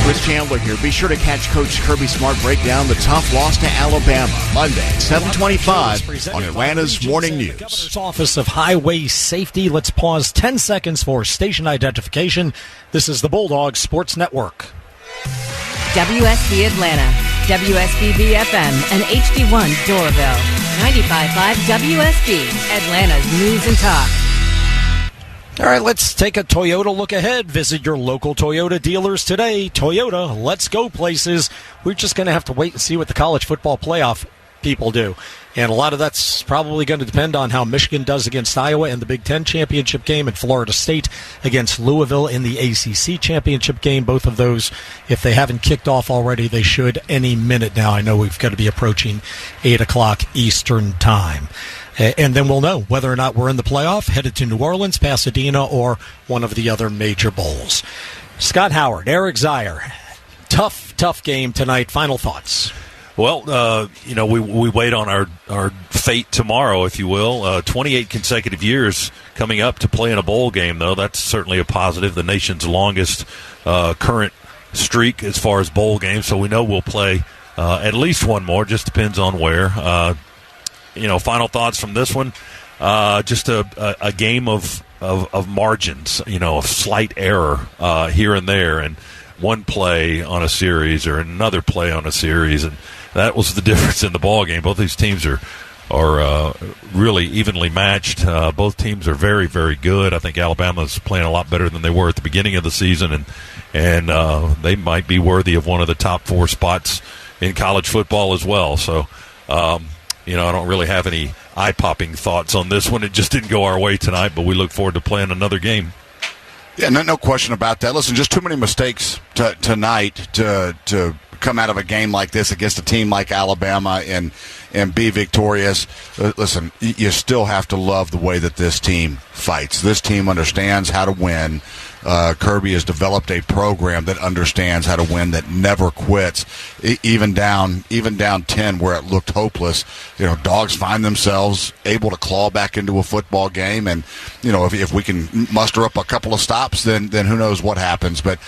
Chris Chandler here. Be sure to catch Coach Kirby Smart break down the tough loss to Alabama Monday, 7:25 on Atlanta's Morning News. Governor's Office of Highway Safety. Let's pause 10 seconds for station identification. This is the Bulldogs Sports Network. WSB Atlanta, WSBB FM, and HD1 Doraville. 95.5 WSB, Atlanta's News and Talk. All right, let's take a Toyota look ahead. Visit your local Toyota dealers today. Toyota, let's go places. We're just going to have to wait and see what the college football playoff people do. And a lot of that's probably going to depend on how Michigan does against Iowa in the Big Ten championship game and Florida State against Louisville in the ACC championship game. Both of those, if they haven't kicked off already, they should any minute now. I know we've got to be approaching 8 o'clock Eastern time. And then we'll know whether or not we're in the playoff, headed to New Orleans, Pasadena, or one of the other major bowls. Scott Howard, Eric Zier. Tough game tonight. Final thoughts. Well, we wait on our fate tomorrow, if you will. 28 consecutive years coming up to play in a bowl game, though. That's certainly a positive. The nation's longest current streak as far as bowl games. So we know we'll play at least one more. Just depends on where. Final thoughts from this one. Just a game of margins, of slight error here and there, and one play on a series or another play on a series, and that was the difference in the ball game. Both these teams are really evenly matched. Both teams are very, very good. I think Alabama's playing a lot better than they were at the beginning of the season, and they might be worthy of one of the top 4 spots in college football as well. So. I don't really have any eye-popping thoughts on this one. It just didn't go our way tonight, but we look forward to playing another game. Yeah, no question about that. Listen, just too many mistakes tonight to come out of a game like this against a team like Alabama and be victorious. Listen, you still have to love the way that this team fights. This team understands how to win. Kirby has developed a program that understands how to win, that never quits. Even down 10 where it looked hopeless, Dogs find themselves able to claw back into a football game, and if we can muster up a couple of stops, then who knows what happens. But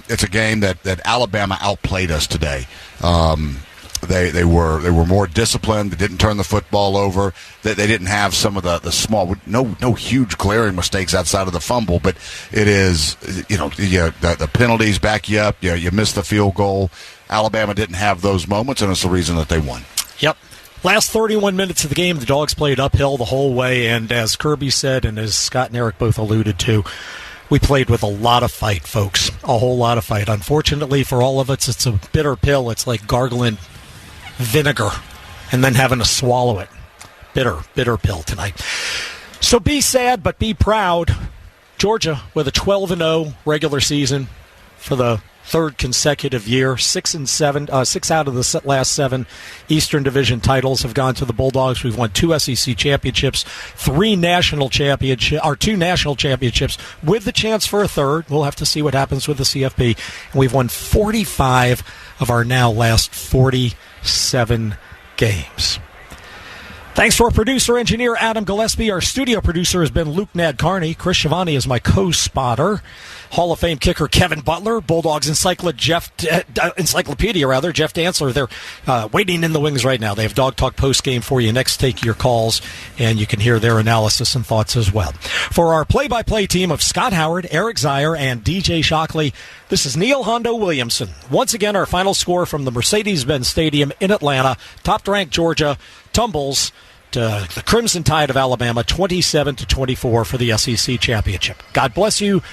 it's a game that Alabama outplayed us today. They were more disciplined. They didn't turn the football over. They didn't have some of the small, no huge glaring mistakes outside of the fumble. But it is, the penalties back you up. You miss the field goal. Alabama didn't have those moments, and it's the reason that they won. Yep. Last 31 minutes of the game, the Dogs played uphill the whole way, and as Kirby said, and as Scott and Eric both alluded to, we played with a lot of fight, folks. A whole lot of fight. Unfortunately for all of us, it's a bitter pill. It's like gargling vinegar and then having to swallow it. Bitter pill tonight. So be sad, but be proud. Georgia with a 12-0 regular season for the third consecutive year. 6-7, 6 out of the last 7 Eastern Division titles have gone to the Bulldogs. We've won 2 SEC championships, 2 national championships with the chance for a third. We'll have to see what happens with the CFP. And we've won 45 of our now last 47 games. Thanks to our producer-engineer, Adam Gillespie. Our studio producer has been Luke Nadkarni. Chris Schiavone is my co-spotter. Hall of Fame kicker Kevin Butler. Bulldogs encyclopedia, Jeff Dantzler. They're waiting in the wings right now. They have Dog Talk post-game for you. Next, take your calls, and you can hear their analysis and thoughts as well. For our play-by-play team of Scott Howard, Eric Zier, and DJ Shockley, this is Neil Hondo Williamson. Once again, our final score from the Mercedes-Benz Stadium in Atlanta. Top-ranked Georgia tumbles to the Crimson Tide of Alabama, 27-24 for the SEC championship. God bless you.